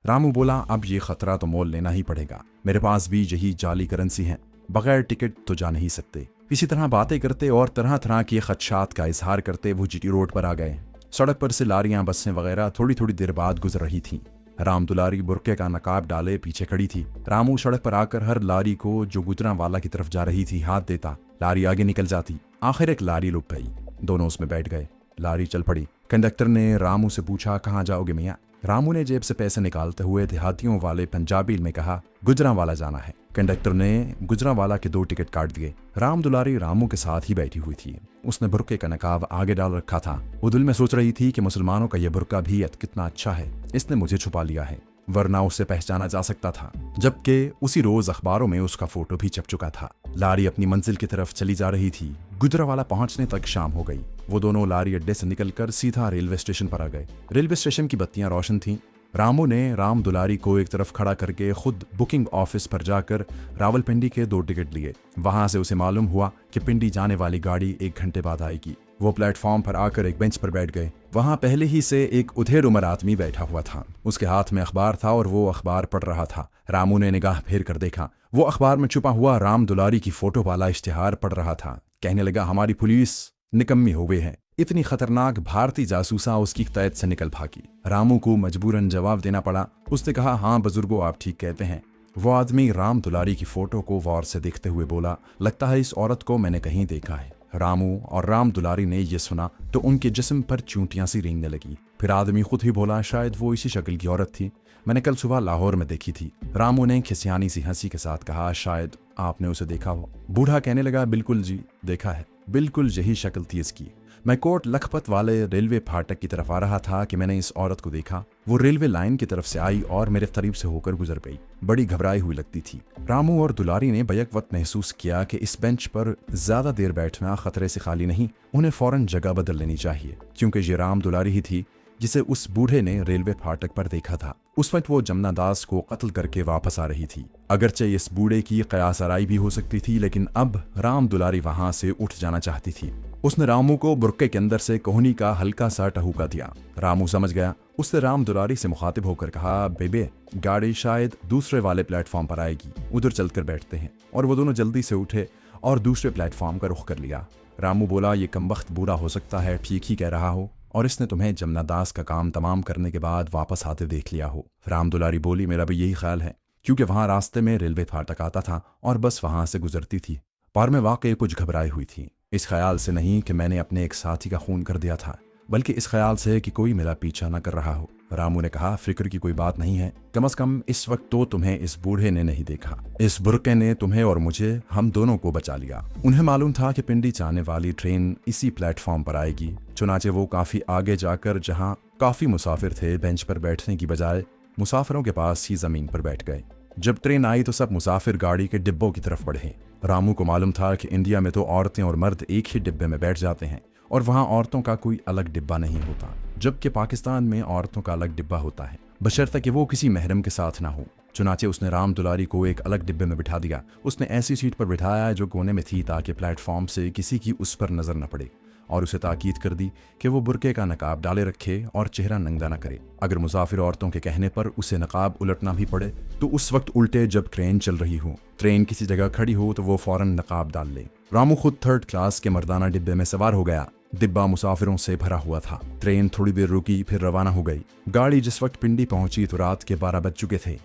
रामू बोला, अब ये खतरा तो मोल लेना ही पड़ेगा, मेरे पास भी यही जाली करेंसी है, बगैर टिकट तो जा नहीं सकते। इसी तरह बातें करते और तरह तरह के खदशात का इजहार करते वो जीटी रोड पर आ गए। सड़क पर से लारियां, बसें वगैरह थोड़ी थोड़ी देर बाद गुजर रही थीं। राम दुलारी बुरके का नकाब डाले पीछे खड़ी थी। रामू सड़क पर आकर हर लारी को जो गुजरांवाला की तरफ जा रही थी हाथ देता। लारी आगे निकल जाती। आखिर एक लारी रुक गई। दोनों उसमें बैठ गए। लारी चल पड़ी। कंडक्टर ने रामू से पूछा, कहाँ जाओगे मियाँ? रामू ने जेब से पैसे निकालते हुए देहातियों वाले पंजाबी में कहा, गुजरांवाला जाना है। कंडक्टर ने गुजरांवाला के 2 टिकट काट दिए। राम दुलारी रामू के साथ ही बैठी हुई थी। उसने बुरके का नकाब आगे डाल रखा था। वो दिल में सोच रही थी कि मुसलमानों का यह बुरका भी कितना अच्छा है, इसने मुझे छुपा लिया है, वरना उसे पहचाना जा सकता था। जबकि उसी रोज अखबारों में उसका फोटो भी छप चुका था। लारी अपनी मंजिल की तरफ चली जा रही थी। गुजरांवाला पहुंचने तक शाम हो गई। वो दोनों लारी अड्डे से निकलकर सीधा रेलवे स्टेशन पर आ गए। रेलवे स्टेशन की बत्तियां रोशन थीं। रामू ने राम दुलारी को एक तरफ खड़ा करके खुद बुकिंग ऑफिस पर जाकर रावलपिंडी के 2 टिकट लिए। वहां से उसे मालूम हुआ कि पिंडी जाने वाली गाड़ी 1 घंटे बाद आएगी। वो प्लेटफॉर्म पर आकर एक बेंच पर बैठ गए। वहां पहले ही से एक उधेड़ उम्र आदमी बैठा हुआ था। उसके हाथ में अखबार था और वो अखबार पढ़ रहा था। रामू ने निगाह फेर कर देखा। वो अखबार में छुपा हुआ राम दुलारी की फोटो वाला इश्तिहार पढ़ रहा था। कहने लगा, हमारी पुलिस निकम्मी हो गई है। इतनी खतरनाक भारतीय जासूसा उसकी कैद से निकल भागी। रामू को मजबूरन जवाब देना पड़ा। उसने कहा, हाँ बुजुर्गो, आप ठीक कहते हैं। वो आदमी राम दुलारी की फोटो को गौर से देखते हुए बोला, लगता है इस औरत को मैंने कहीं देखा है। रामू और राम दुलारी ने यह सुना तो उनके जिस्म पर चूंटियां सी रेंगने लगी। फिर आदमी खुद ही बोला, शायद वो इसी शक्ल की औरत थी, मैंने कल सुबह लाहौर में देखी थी। रामू ने खिसियानी सी हंसी के साथ कहा, शायद आपने उसे देखा हो। बूढ़ा कहने लगा, बिल्कुल जी, देखा है, बिल्कुल यही शक्ल थी इसकी। मैं कोट लखपत वाले रेलवे फाटक की तरफ आ रहा था कि मैंने इस औरत को देखा। वो रेलवे लाइन की तरफ से आई और मेरे करीब से होकर गुजर गई। बड़ी घबराई हुई लगती थी। रामू और दुलारी ने बैक वक्त महसूस किया कि इस बेंच पर ज्यादा देर बैठना खतरे से खाली नहीं, उन्हें फौरन जगह बदल लेनी चाहिए, क्योंकि ये राम दुलारी ही थी जिसे उस बूढ़े ने रेलवे फाटक पर देखा था। उस वक्त वो जमुना दास को कत्ल करके वापस आ रही थी। अगरचे इस बूढ़े की कयासराई भी हो सकती थी, लेकिन अब राम दुलारी वहां से उठ जाना चाहती थी। उसने रामू को बुरके के अंदर से कोहनी का हल्का सा टहूका दिया। रामू समझ गया। उसने राम दुलारी से मुखातिब होकर कहा, बेबे, गाड़ी शायद दूसरे वाले प्लेटफॉर्म पर आएगी, उधर चलकर बैठते हैं। और वो दोनों जल्दी से उठे और दूसरे प्लेटफॉर्म का रुख कर लिया। रामू बोला, ये कमबख्त बूढ़ा हो सकता है, ठीक ही कह रहा हो, और इसने तुम्हें जमुना दास का काम तमाम करने के बाद वापस आते देख लिया हो। राम दुलारी बोली, मेरा भी यही ख्याल है, क्योंकि वहां रास्ते में रेलवे फाटक आता था और बस वहां से गुजरती थी। पर मैं वाकई कुछ घबराई हुई थी, इस ख्याल से नहीं कि मैंने अपने एक साथी का खून कर दिया था, बल्कि इस ख्याल से कि कोई मेरा पीछा न कर रहा हो। रामू ने कहा, फिक्र की कोई बात नहीं है, कम से कम इस वक्त तो तुम्हें इस बूढ़े ने नहीं देखा। इस बुरके ने तुम्हें और मुझे, हम दोनों को बचा लिया। उन्हें मालूम था कि पिंडी जाने वाली ट्रेन इसी प्लेटफॉर्म पर आएगी। चुनाचे वो काफी आगे जाकर, जहां काफी मुसाफिर थे, बेंच पर बैठने की बजाय मुसाफिरों के पास ही जमीन पर बैठ गए। जब ट्रेन आई तो सब मुसाफिर गाड़ी के डिब्बों की तरफ बढ़े। रामू को मालूम था कि इंडिया में तो औरतें और मर्द एक ही डिब्बे में बैठ जाते हैं और वहां औरतों का कोई अलग डिब्बा नहीं होता, जबकि पाकिस्तान में औरतों का अलग डिब्बा होता है, बशर्ते कि वो किसी महरम के साथ ना हो। चुनाचे उसने राम दुलारी को एक अलग डिब्बे में बिठा दिया। उसने ऐसी सीट पर बिठाया जो कोने में थी, ताकि प्लेटफॉर्म से किसी की उस पर नजर न पड़े, और उसे ताकीद कर दी कि वो बुरके का नकाब डाले रखे और चेहरा नंगा न करे। अगर मुसाफिर औरतों के कहने पर उसे नकाब उलटना भी पड़े तो उस वक्त उल्टे, जब ट्रेन चल रही हो, ट्रेन किसी जगह खड़ी हो, तो वो फौरन नकाब डाल ले। रामू खुद 3rd क्लास के मर्दाना डिब्बे में सवार हो गया। डिब्बा मुसाफिरों से भरा हुआ था। ट्रेन थोड़ी देर रुकी, फिर रवाना हो गई। गाड़ी जिस वक्त पिंडी पहुंची तो रात के 12 बज चुके थे।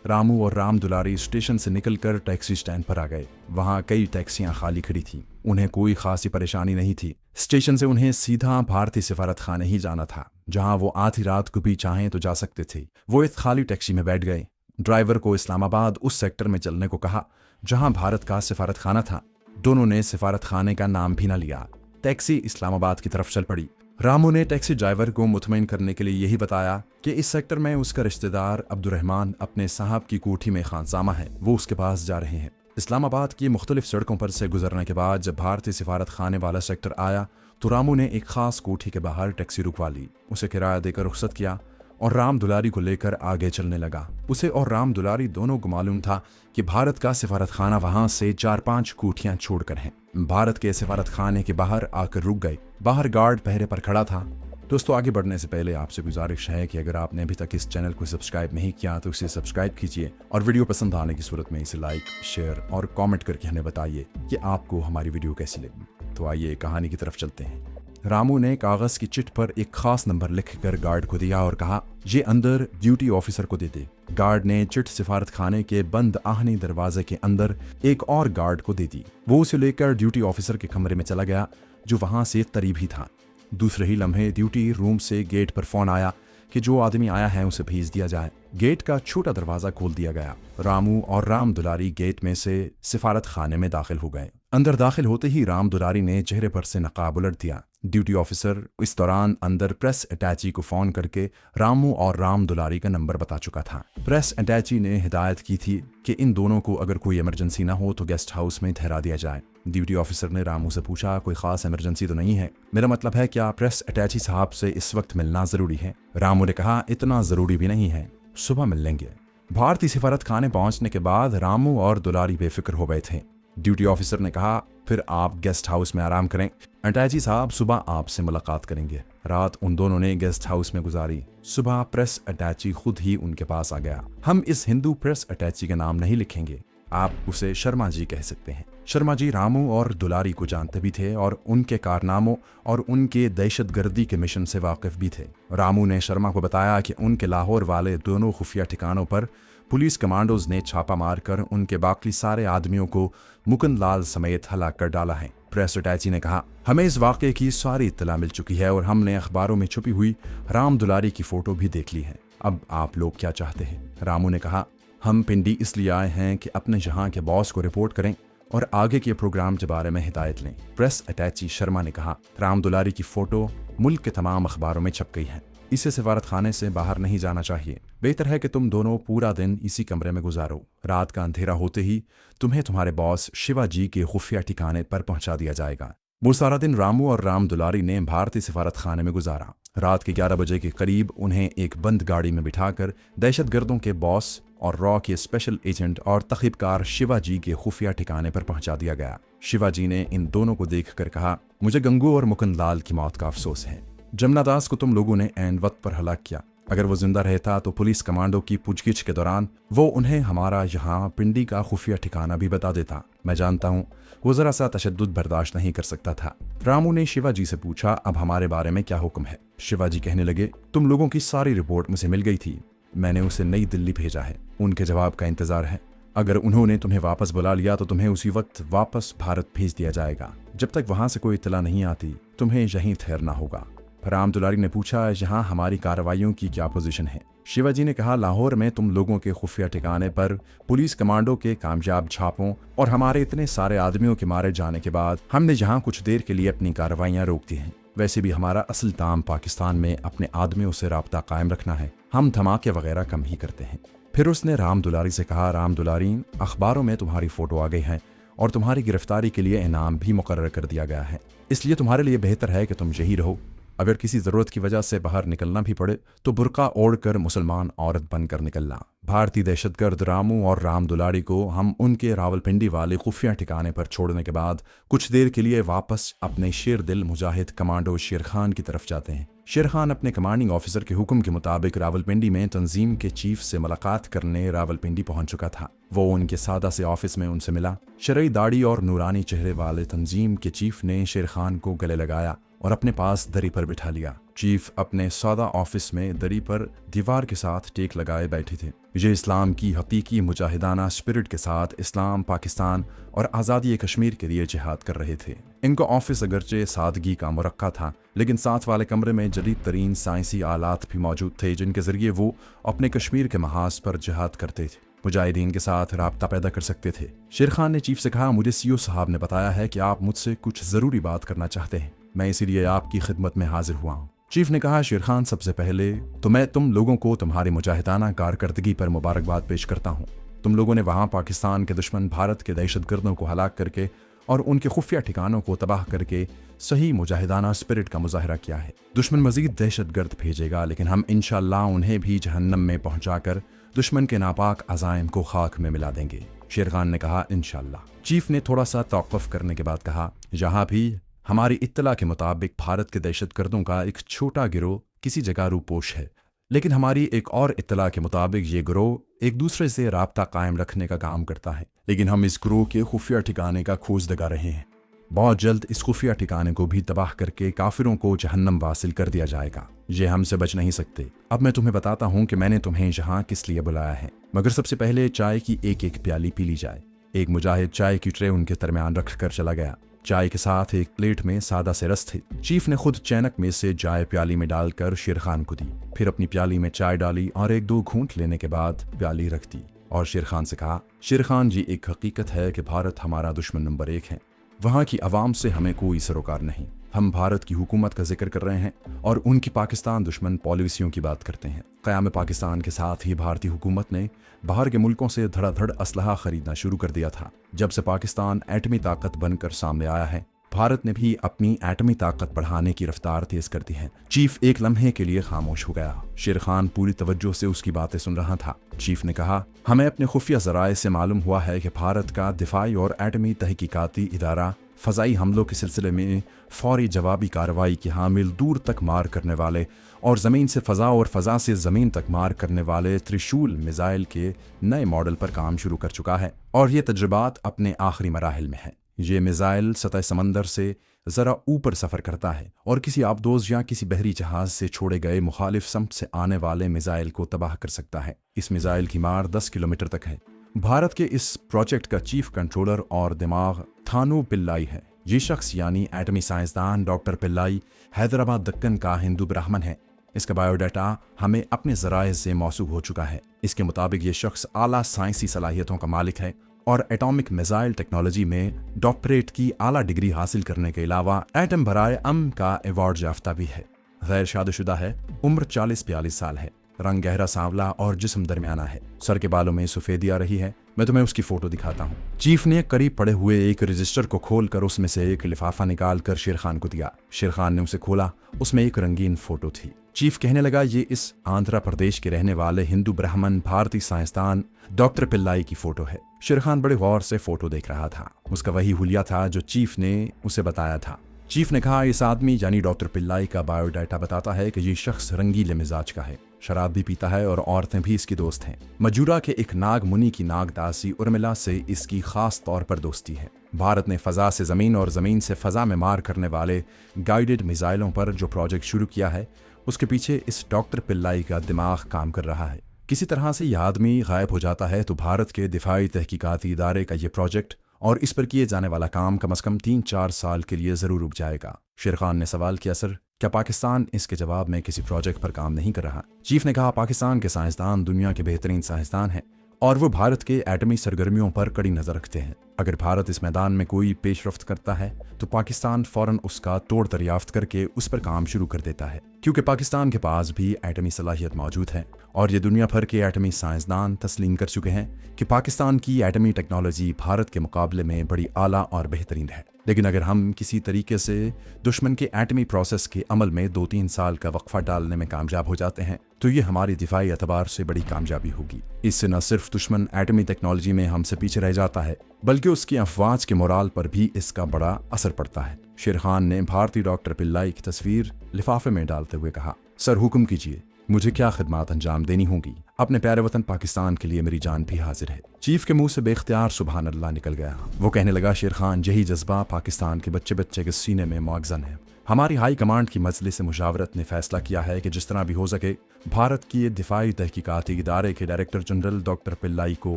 रामू और राम दुलारी स्टेशन से निकलकर टैक्सी स्टैंड पर आ गए। वहां कई टैक्सियां खाली खड़ी थीं। उन्हें कोई खासी परेशानी नहीं थी। स्टेशन से उन्हें सीधा भारतीय सिफारत खाने ही जाना था, जहां वो आधी रात को भी चाहें तो जा सकते थे। वो एक खाली टैक्सी में बैठ गए। ड्राइवर को इस्लामाबाद उस सेक्टर में चलने को कहा जहां भारत का सिफारत खाना था। दोनों ने सिफारत खाने का नाम भी न लिया। टैक्सी इस्लामाबाद की तरफ चल पड़ी। रामू ने टैक्सी ड्राइवर को मुतमईन करने के लिए यही बताया कि इस सेक्टर में उसका रिश्तेदार अब्दुर्रहमान अपने साहब की कोठी में खानसामा है, वो उसके पास जा रहे हैं। इस्लामाबाद की मुख्तलिफ सड़कों पर से गुजरने के बाद जब भारतीय सिफारत खाने वाला सेक्टर आया तो रामू ने एक खास कोठी के बाहर टैक्सी रुकवा ली, उसे किराया देकर रुखसत किया और राम दुलारी को लेकर आगे चलने लगा। उसे और राम दुलारी दोनों को मालूम था कि भारत का सिफारत खाना वहां से 4-5 कोठियां छोड़कर है। भारत के सिफारत खाने के बाहर आकर रुक गए। बाहर गार्ड पहरे पर खड़ा था। दोस्तों, आगे बढ़ने से पहले आपसे गुजारिश है कि अगर आपने अभी तक इस चैनल को सब्सक्राइब नहीं किया तो इसे सब्सक्राइब कीजिए और वीडियो पसंद आने की सूरत में इसे लाइक, शेयर और कमेंट करके हमें बताइए कि आपको हमारी वीडियो कैसी लगी। तो आइए कहानी की तरफ चलते हैं। रामू ने कागज की चिट पर एक खास नंबर लिखकर गार्ड को दिया और कहा, ये अंदर ड्यूटी ऑफिसर को दे दे। गार्ड ने चिट सिफारत खाने के बंद आहनी दरवाजे के अंदर एक और गार्ड को दे दी। वो उसे लेकर ड्यूटी ऑफिसर के कमरे में चला गया जो वहां से करीब ही था। दूसरे ही लम्हे ड्यूटी रूम से गेट पर फोन आया कि जो आदमी आया है उसे भेज दिया जाए। गेट का छोटा दरवाजा खोल दिया गया। रामू और राम दुलारी गेट में से सिफारत खाने में दाखिल हो गए। अंदर दाखिल होते ही राम दुलारी ने चेहरे पर से नकाब उलट दिया। ड्यूटी ऑफिसर इस दौरान अंदर प्रेस अटैची को फोन करके रामू और राम दुलारी का नंबर बता चुका था। प्रेस अटैची ने हिदायत की थी कि इन दोनों को अगर कोई इमरजेंसी ना हो तो गेस्ट हाउस में ठहरा दिया जाए। ड्यूटी ऑफिसर ने रामू से पूछा, कोई खास इमरजेंसी तो नहीं है? मेरा मतलब है क्या प्रेस अटैची साहब से इस वक्त मिलना जरूरी है? रामू ने कहा, इतना जरूरी भी नहीं है, सुबह मिल लेंगे। भारतीय सिफारत खाने पहुंचने के बाद रामू और दुलारी बेफिक्र हो गए थे। ड्यूटी ऑफिसर ने कहा, फिर आप गेस्ट हाउस में आराम करें, अटैची साहब सुबह आपसे मुलाकात करेंगे। रात उन दोनों ने गेस्ट हाउस में गुजारी। सुबह प्रेस अटैची खुद ही उनके पास आ गया। हम इस हिंदू प्रेस अटैची का नाम नहीं लिखेंगे, आप उसे शर्मा जी कह सकते हैं। शर्मा जी रामू और दुलारी को जानते भी थे और उनके कारनामों और उनके दहशतगर्दी के मिशन से वाकिफ भी थे। रामू ने शर्मा को बताया कि उनके लाहौर वाले दोनों खुफिया ठिकानों पर पुलिस कमांडोज ने छापा मारकर उनके बाकी सारे आदमियों को मुकुंद लाल समेत हलाक कर डाला है। प्रेस अटैची ने कहा, हमें इस वाक़े की सारी इत्तला मिल चुकी है और हमने अखबारों में छुपी हुई राम दुलारी की फोटो भी देख ली है। अब आप लोग क्या चाहते हैं? रामू ने कहा, हम पिंडी इसलिए आए हैं कि अपने यहाँ के बॉस को रिपोर्ट करें और आगे के प्रोग्राम के बारे में हिदायत लें। प्रेस अटैची शर्मा ने कहा, राम दुलारी की फोटो मुल्क के तमाम अखबारों में छप गई है, इसे सिफारत खाने से बाहर नहीं जाना चाहिए। बेहतर है कि तुम दोनों पूरा दिन इसी कमरे में गुजारो। रात का अंधेरा होते ही तुम्हें तुम्हारे बॉस शिवाजी के खुफिया ठिकाने पर पहुंचा दिया जाएगा। वो सारा दिन रामू और राम दुलारी ने भारतीय सिफारत खाने में गुजारा। रात के 11 बजे के करीब उन्हें एक बंद गाड़ी में बिठाकर दहशतगर्दों के बॉस और रॉ के स्पेशल एजेंट और तखीबकार शिवाजी के खुफिया ठिकाने पर पहुंचा दिया गया। शिवाजी ने इन दोनों को देखकर कहा, मुझे गंगू और मुकुंद लाल की मौत का अफसोस है। जमुना दास को तुम लोगों ने ऐन वक्त पर हलाक किया। अगर वो जिंदा रहता तो पुलिस कमांडो की पूछगिछ के दौरान वो उन्हें हमारा यहाँ पिंडी का खुफिया ठिकाना भी बता देता। मैं जानता हूँ वो जरा सा तशद्दुद बर्दाश्त नहीं कर सकता था। रामू ने शिवाजी से पूछा, अब हमारे बारे में क्या हुक्म है? शिवाजी कहने लगे, तुम लोगों की सारी रिपोर्ट मुझे मिल गई थी, मैंने उसे नई दिल्ली भेजा है, उनके जवाब का इंतजार है। अगर उन्होंने तुम्हें वापस बुला लिया तो तुम्हें उसी वक्त वापस भारत भेज दिया जाएगा। जब तक वहां से कोई इत्तला नहीं आती तुम्हें यहीं ठहरना होगा। राम दुलारी ने पूछा, यहाँ हमारी कार्रवाइयों की क्या पोजीशन है? शिवाजी ने कहा, लाहौर में तुम लोगों के खुफिया ठिकाने पर पुलिस कमांडो के कामयाब छापों और हमारे इतने सारे आदमियों के मारे जाने के बाद हमने यहाँ कुछ देर के लिए अपनी कार्रवाइयाँ रोक दी हैं। वैसे भी हमारा असल काम पाकिस्तान में अपने आदमियों से राब्ता कायम रखना है, हम धमाके वगैरह कम ही करते हैं। फिर उसने राम दुलारी से कहा, राम दुलारी, अखबारों में तुम्हारी फोटो आ गई है और तुम्हारी गिरफ्तारी के लिए इनाम भी मुकर्रर कर दिया गया है, इसलिए तुम्हारे लिए बेहतर है कि तुम यही रहो। अगर किसी ज़रूरत की वजह से बाहर निकलना भी पड़े तो बुर्का ओढ़कर मुसलमान औरत बनकर निकलना। भारतीय दहशतगर्द रामू और राम दुलारी को हम उनके रावलपिंडी वाले खुफिया ठिकाने पर छोड़ने के बाद कुछ देर के लिए वापस अपने शेर दिल मुजाहिद कमांडो शेर खान की तरफ जाते हैं। शेर खान अपने कमांडिंग ऑफिसर के हुक्म के मुताबिक रावलपिंडी में तंजीम के चीफ से मुलाकात करने रावलपिंडी पहुंच चुका था। वो उनके सादा से ऑफिस में उनसे मिला। शरई दाढ़ी और नूरानी चेहरे वाले तंजीम के चीफ ने शेर खान को गले लगाया और अपने पास दरी पर बिठा लिया। चीफ अपने सादा ऑफिस में दरी पर दीवार के साथ टेक लगाए बैठे थे। ये इस्लाम की हकीकी मुजाहिदाना स्पिरिट के साथ इस्लाम, पाकिस्तान और आज़ादी कश्मीर के लिए जिहाद कर रहे थे। इनका ऑफिस अगरचे सादगी का मुरक्का था, लेकिन साथ वाले कमरे में जदीद तरीन साइंसी आलात भी मौजूद थे जिनके जरिए वो अपने कश्मीर के महाज पर जिहाद करते थे, मुजाहिदीन के साथ राब्ता पैदा कर सकते थे। शेर खान ने चीफ से कहा, मुझे सीओ साहब ने बताया है कि आप मुझसे कुछ ज़रूरी बात करना चाहते हैं, मैं इसीलिए आपकी खिदमत में हाजिर हुआ हूँ। चीफ ने कहा, शेर खान, सबसे पहले तो मैं तुम लोगों को तुम्हारी मुजाहिदाना कारकर्दगी पर मुबारकबाद पेश करता हूँ। तुम लोगों ने वहाँ पाकिस्तान के दुश्मन भारत के दहशतगर्दों को हलाक करके और उनके खुफिया ठिकानों को तबाह करके सही मुजाहिदाना स्पिरिट का मुजाहरा किया है। दुश्मन मजीद दहशतगर्द भेजेगा, लेकिन हम इंशाअल्लाह उन्हें भी जहन्नम में पहुँचाकर दुश्मन के नापाक अज़ाइम को खाक में मिला देंगे। शेर खान ने कहा, इंशाअल्लाह। चीफ ने थोड़ा सा तौक़ुफ़ करने के बाद कहा, जहाँ भी हमारी इत्तला के मुताबिक भारत के दहशतगर्दों का एक छोटा गिरोह किसी जगह रूपोश है, लेकिन हमारी एक और इत्तला के मुताबिक ये गिरोह एक दूसरे से राब्ता कायम रखने का काम करता है। लेकिन हम इस गिरोह के खुफिया ठिकाने का खोज लगा रहे हैं। बहुत जल्द इस खुफिया ठिकाने को भी तबाह करके काफिरों को जहन्नम वासिल कर दिया जाएगा। ये हमसे बच नहीं सकते। अब मैं तुम्हें बताता हूँ कि मैंने तुम्हें यहाँ किस लिए बुलाया है, मगर सबसे पहले चाय की एक एक प्याली पी ली जाए। एक मुजाहिद चाय की ट्रे उनके दरमियान रख कर चला गया। चाय के साथ एक प्लेट में सादा से रस थे। चीफ ने खुद चैनक में से चाय प्याली में डालकर शेर खान को दी, फिर अपनी प्याली में चाय डाली और एक दो घूंट लेने के बाद प्याली रख दी और शेर खान से कहा, शेर खान जी, एक हकीकत है कि भारत हमारा दुश्मन नंबर 1 है। वहाँ की आवाम से हमें कोई सरोकार नहीं। हम भारत की हुकूमत का जिक्र कर रहे हैं और उनकी पाकिस्तान दुश्मन पॉलिसियों की बात करते हैं। क़याम पाकिस्तान के साथ ही भारतीय हुकूमत ने बाहर के मुल्कों से धड़ाधड़ असलहा खरीदना शुरू कर दिया था। जब से पाकिस्तान एटमी ताकत बनकर सामने आया है, भारत ने भी अपनी एटमी ताकत बढ़ाने की रफ्तार तेज कर दी है। चीफ एक लम्हे के लिए खामोश हो गया। शेर खान पूरी तवज्जो से उसकी बातें सुन रहा था। चीफ ने कहा, हमें अपने खुफिया ज़राए से मालूम हुआ है कि भारत का दिफाई और एटमी तहकीकाती इदारा फ़ज़ाई हमलों के सिलसिले में फौरी जवाबी कार्रवाई की हामिल, दूर तक मार करने वाले और ज़मीन से फ़ज़ा और फ़ज़ा से ज़मीन तक मार करने वाले त्रिशूल मिसाइल के नए मॉडल पर काम शुरू कर चुका है और ये तजुर्बात अपने आखिरी मराहिल में है। ये मिसाइल सतह समंदर से ज़रा ऊपर सफ़र करता है और किसी आबदोज़ या किसी बहरी जहाज़ से छोड़े गए मुखालिफ समत से आने वाले मिसाइल को तबाह कर सकता है। इस मिसाइल की मार 10 किलोमीटर तक है। भारत के इस प्रोजेक्ट का चीफ कंट्रोलर और दिमाग थानू पिल्लाई है। ये शख्स यानी एटमी साइंसदान डॉक्टर पिल्लाई हैदराबाद दक्कन का हिंदू ब्राह्मण है। इसका बायोडाटा हमें अपने ज़राए से मौसूल हो चुका है। इसके मुताबिक ये शख्स आला साइंसी सलाहियतों का मालिक है और एटॉमिक मिसाइल टेक्नोलॉजी में डॉक्टरेट की आला डिग्री हासिल करने के अलावा एटम बराए अम का अवार्ड याफ्ता भी है। गैर शादीशुदा है। उम्र 40-42 साल है। रंग गहरा सांवला और जिस्म दरमियाना है। सर के बालों में सफ़ेदी आ रही है। मैं तुम्हें उसकी फोटो दिखाता हूँ। चीफ ने करीब पड़े हुए एक रजिस्टर को खोलकर उसमें से एक लिफाफा निकाल कर शेर खान को दिया। शेर खान ने उसे खोला। उसमें एक रंगीन फोटो थी। चीफ कहने लगा, ये इस आंध्र प्रदेश के रहने वाले हिंदू ब्राह्मण भारतीय साइंसदान डॉक्टर पिल्लाई की फोटो है। शेर खान बड़े गौर से फोटो देख रहा था। उसका वही हुलिया था जो चीफ ने उसे बताया था। चीफ ने कहा, इस आदमी यानी डॉक्टर पिल्लाई का बायोडाटा बताता है कि ये शख्स रंगीले मिजाज का है, शराब भी पीता है और औरतें भी इसकी दोस्त हैं। मजूरा के एक नाग मुनि की नागदासी उर्मिला से इसकी खास तौर पर दोस्ती है। भारत ने फ़ज़ा से ज़मीन और ज़मीन से फ़ज़ा में मार करने वाले गाइडेड मिसाइलों पर जो प्रोजेक्ट शुरू किया है, उसके पीछे इस डॉक्टर पिल्लाई का दिमाग काम कर रहा है। किसी तरह से यह आदमी गायब हो जाता है तो भारत के दिफाई तहकीकाती इदारे का ये प्रोजेक्ट और इस पर किए जाने वाला काम कम से कम 3-4 साल के लिए ज़रूर रुक जाएगा। शेर खान ने सवाल किया, सर क्या पाकिस्तान इसके जवाब में किसी प्रोजेक्ट पर काम नहीं कर रहा? चीफ ने कहा, पाकिस्तान के साइंसदान दुनिया के बेहतरीन साइंसदान हैं और वो भारत के एटमी सरगर्मियों पर कड़ी नज़र रखते हैं। अगर भारत इस मैदान में कोई पेशरफ्त करता है तो पाकिस्तान फ़ौरन उसका तोड़ दरियाफ्त करके उस पर काम शुरू कर देता है, क्योंकि पाकिस्तान के पास भी एटमी सलाहियत मौजूद है और ये दुनिया भर के एटमी साइंसदान तस्लीम कर चुके हैं कि पाकिस्तान की एटमी टेक्नोलॉजी भारत के मुकाबले में बड़ी आला और बेहतरीन है। लेकिन अगर हम किसी तरीके से दुश्मन के एटमी प्रोसेस के अमल में 2-3 साल का वक्फा डालने में कामयाब हो जाते हैं तो ये हमारी दिफाई एतबार से बड़ी कामयाबी होगी। इससे न सिर्फ दुश्मन एटमी टेक्नोलॉजी में हमसे पीछे रह जाता है, बल्कि उसकी अफवाज के मोराल पर भी इसका बड़ा असर पड़ता है। शेर खान ने भारतीय डॉक्टर पिल्लाई की तस्वीर लिफाफे में डालते हुए कहा, सर हुक्म कीजिए, मुझे क्या खिदमत अंजाम देनी होगी? अपने प्यारे वतन पाकिस्तान के लिए मेरी जान भी हाजिर है। चीफ के मुंह से बेख्तियार सुभान अल्लाह निकल गया। वो कहने लगा, शेर खान, यही जज्बा पाकिस्तान के बच्चे बच्चे के सीने में मौगज़न है। हमारी हाई कमांड की मजलिस मुशावरत ने फैसला किया है कि जिस तरह भी हो सके भारत की दिफाई तहकीकाती इदारे के डायरेक्टर जनरल डॉक्टर पिल्लाई को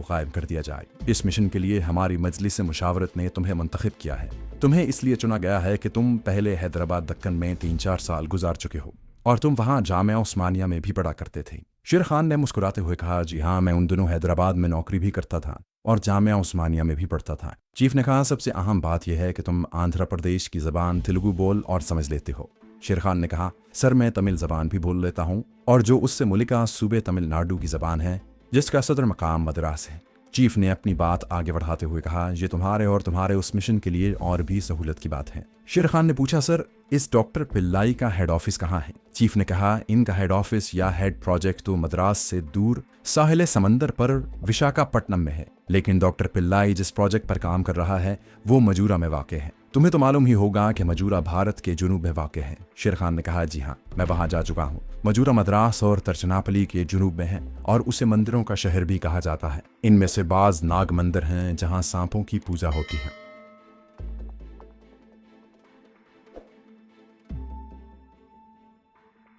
गायब कर दिया जाए। इस मिशन के लिए हमारी मजलिस मुशावरत ने तुम्हें मुंतखब किया है। तुम्हें इसलिए चुना गया है कि तुम पहले हैदराबाद दक्कन में 3-4 साल गुजार चुके हो और तुम वहाँ जामिया उस्मानिया में भी पढ़ा करते थे। शेर खान ने मुस्कुराते हुए कहा, जी हाँ, मैं उन दिनों हैदराबाद में नौकरी भी करता था और जामिया उस्मानिया में भी पढ़ता था। चीफ ने कहा, सबसे अहम बात यह है कि तुम आंध्र प्रदेश की ज़बान तेलुगु बोल और समझ लेते हो। शेर खान ने कहा, सर मैं तमिल ज़बान भी बोल लेता हूँ और जो उससे मुलिका सूबे तमिलनाडु की ज़बान है जिसका सदर मकाम मद्रास है। चीफ ने अपनी बात आगे बढ़ाते हुए कहा, ये तुम्हारे और तुम्हारे उस मिशन के लिए और भी सहूलत की बात है। शेर खान ने पूछा, सर इस डॉक्टर पिल्लाई का हेड ऑफिस कहाँ है? चीफ ने कहा, इनका हेड ऑफिस या हेड प्रोजेक्ट तो मद्रास से दूर साहिल समंदर पर विशाखापट्टनम में है, लेकिन डॉक्टर पिल्लाई जिस प्रोजेक्ट पर काम कर रहा है वो मजूरा में वाक़ है। तुम्हें तो मालूम ही होगा कि मजूरा भारत के जुनूब में वाक़ है। शेर खान ने कहा, जी हाँ, मैं वहां जा चुका हूँ। मजूरा मद्रास और तरचनापली के जुनूब में है और उसे मंदिरों का शहर भी कहा जाता है। इनमें से बाज नाग मंदिर हैं जहाँ सांपों की पूजा होती है।